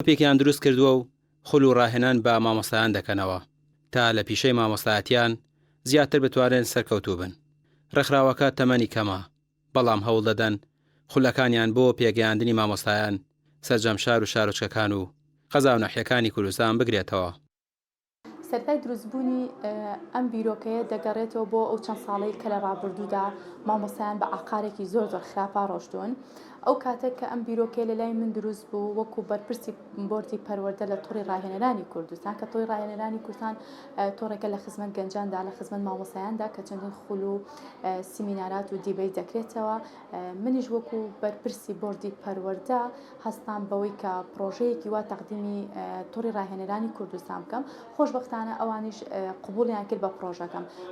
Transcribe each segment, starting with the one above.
پێکیان دروست کردووە و خول و ڕاهێنان بە مامۆستایان دەکەنەوە تا لە پیشەی مامۆستایەتیان زیاتر بتوانن سەرکەوتوو بن. ڕێکخراوەکە تەمەنی کەمە، بەڵام هەوڵ دەدەن خولەکانیان بۆ پێگەیاندنی مامۆستایان سەرجەم شار و شارۆچکەکان و قەزا و نەحیەکانی کوردستان بگرێتەوە. سەرەتای دروستبوونی ئەم بیرۆکەیە دەگەڕێتەوە بۆ ئەو چەند ساڵەی کە لە ڕابردوودا مامۆستایان بە ئاقارێکی زۆر خراپە ڕۆشتون. ئەو کاتێک کە ئەم بیرۆکەیە لە لای من دروست بوو وەکو بەرپرسی بۆردی پەروەردە لە تۆڕی ڕاهێنەرانی کوردستان کە تۆڕی ڕاهێنەرانی کوردستان تۆڕێکە لە خزمەت گەنجاندا لە خزمەت مامۆستایاندا کە چەندین خول و سیمینارات و دیبەی دەکرێتەوە. منیش وەکو بەرپرسی بۆردی پەروەردە هەستان بەوەی کە پرۆژەیەکی وا تەقدیمی تۆڕی ڕاهێنەرانی کوردستان بکەم. خۆشبەختانە ئەوانیش قبوڵیان کرد بە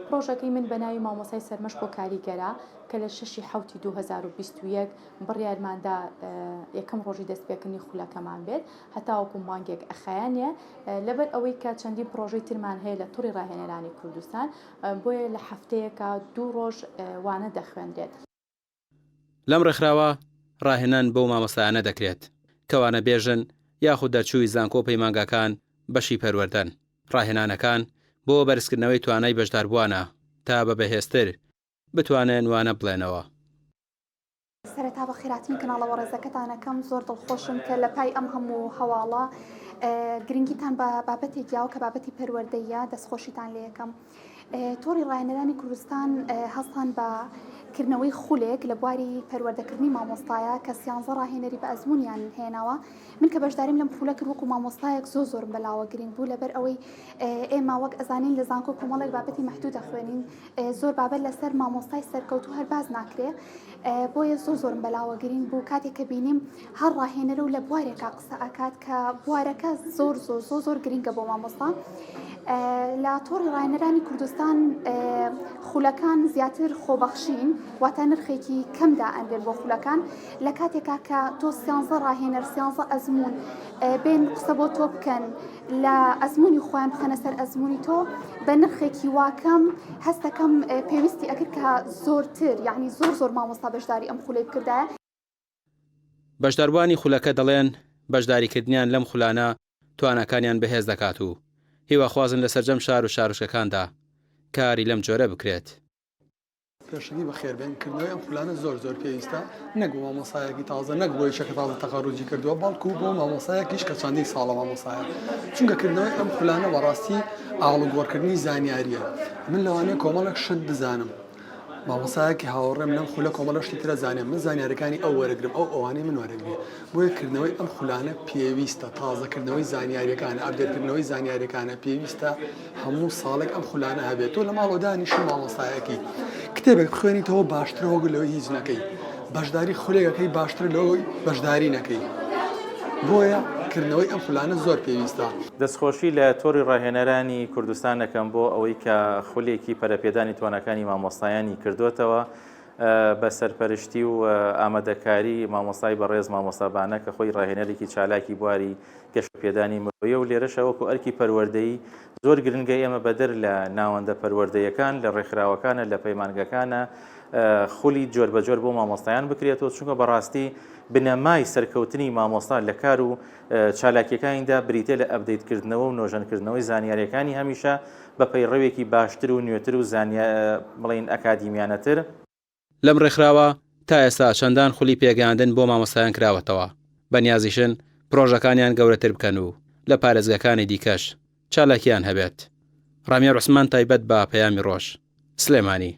پرۆژەکەی من بە ناوی مامۆستای سەرمەشق و کاریگەرە کە لە 6 حوتی 2021 بڕیارماندا یەکەم ڕۆژی دەستپێکردنی خولەکەمان بێت هەتا وەکو مانگێک ئەخایانە لەبەر ئەوەی کە چەندین پرۆژەی ترمان هەیە لە تووڕی ڕاهێنەرانی کوردستان بۆیە لە هەفتەیەکە 2 ڕۆژ وانە دەخوێنرێت. لەم ڕێکخراوە ڕاهێنان بەو مامۆستایانە دەکرێت کەوانە بێژن یاخود دەرچووی زانکۆ پەیمانگەکان بەشی پەروەردەن. ڕاهێنانەکان بۆ بەرزکردنەوەی توانای بەشداربووانە تا بە بەهێزتر بتوانن وانە بڵێنەوە. سەرەتا بە خێراتنی کەناڵەوە ڕێزەکەتانەکەم زۆر دڵخۆشم کە لە پای ئەم هەموو هەواڵە گرنگیتان بە بابەتێک یاوە کە بابەتی پەروەردەیە دەستخۆشیتان لێ یەکەم. تۆڕی ڕاهێنەرانی کوردستان هەستان بە کردنەوەی خولێک لە بواری پەروەردەکردنی مامۆستایە کە 13 ڕاهێنەری بە ئەزموونیان هێناوە. من کە بەشداریم لەم خولە کرد وەکو مامۆستایەک زۆر بەلاوە گرنگ بوو لەبەر ئەوەی ئێمە وەک ئەزانین لە زانکۆ کۆمەڵێک بابەتی مەحدود دەخوێنین زۆر بابەت لەسەر مامۆستای سەرکەوتوو هەر باز ناکرێ. بۆیە زۆر بەلاوە گرنگ بوو کاتێک کە بینیم هەر ڕاهێنەرە و لە بوارێکا قسە ئەکات کە بوارەکە زۆر گرنگە بۆ مامۆستا. لە تۆڕی ڕاهێنەرانی کوردستان خولەکان زیاتر خۆبەخشین واتە نرخێکی کەمدا ئەندێن بۆ خولەکان لە کاتێکا کە تۆ 13 ڕاهێنەر 13 ئەزمون بێن قسە بۆ تۆ بکەن لە ئەزمموی خۆیان بخەنە سەر ئەزمموی تۆ بە نرخێکی واکەم هەستەکەم پێویستی ئەکرد کە زۆرتر یعنی زۆر مامۆستا بەشداری ئەم خولەی بکردایە. بەشداربوانی خولەکە دەڵێن بەشداریکردنیان لەم خولانە توانەکانیان بەهێز دەکات و هیواخوازن لە سەرجەم شار و شارۆچکەکاندا کاری لەم جۆرە بکرێت. پێشنگی بە خێربێنکردنەوەی ئەم خولانە زۆر پێویستە نەگو مامۆسایەکی تازە نەگوۆی شەکە تازە تەقەڕوجی کردووە بەڵکو بۆ مامۆسایەکیش کە چەندین ساڵە مامۆسایە چونکەکردنەوەی ئەم خولانە بەڕاستی ئاڵوگۆڕکردنی زانیاریە. من لەوانەیە کۆمەڵێک شت بزانم مامۆسایەکی هاوڕێم لەم خولە کۆمەڵە شتی ترە زانێم من زانیاریەکانی ئەو وەرەگرم ئەوانەی من وەرەگرێ بۆیە کردنەوەی ئەم خولانە پێویستە تازەکردنەوەی زانیاریەکانە ئەبدێتکردنەوەی زانیاریەکانە پێویستە هەموو ساڵێک ئەم خولانە هەبێت تۆ لە ماڵۆدانیشی مامۆسایەکی کتێبێک بخوێنیتەوە باشترە وەگو لەوەی هیچ نەکەی بەشداری خولێکەکەی باشتر لەوەی بەشداری نەکەی بۆیە کردنەوەی ئەم خولانە زۆر پێویستە. دەستخۆشی لە تۆڕی ڕاهێنەرانی کوردستان دەکەم بۆ ئەوەی کە خولێکی پەرەپێدانی توانەکانی مامۆستایانی کردوتەوە بە سەرپەرشتی و ئامادەکاری مامۆستای بەڕێز مامۆستابانە کە خۆی ڕاهێنەرێکی چالاکی بواری گەشتپێدانی مرۆیە و لێرەشە وەکو ئەرکی پەروەردەیی زۆر گرنگە ئێمە بەدەر لە ناوەندە پەروەردەیەکان لە ڕێکخراوەکانە لە پەیمانگەکانە خولی جۆر بە جۆر بۆ مامۆستایان بکرێتەوە چونکە بەڕاستی بنەمای سەرکەوتنی مامۆستا لە کار و چالاکیەکانیدا بریتێ لە ئەپدەیتکردنەوە و نۆژەنکردنەوەی زانیاریەکانی هەمیشە بە پەیڕەوێکی باشتر و نوێتر و بڵین ئەکادیمیانەتر. لەم ڕێکخراوە تا ئێستا چەندان خولی پێگەاندن بۆ مامۆستایان کراوەتەوە بەنیازیشن پرۆژەکانیان گەورەتر بکەن و لە پارێزگەکانی دیکەش چالاکیان هەبێت. ڕامیا عوسمان تایبەت بە پەیامی ڕۆژ سلێمانی.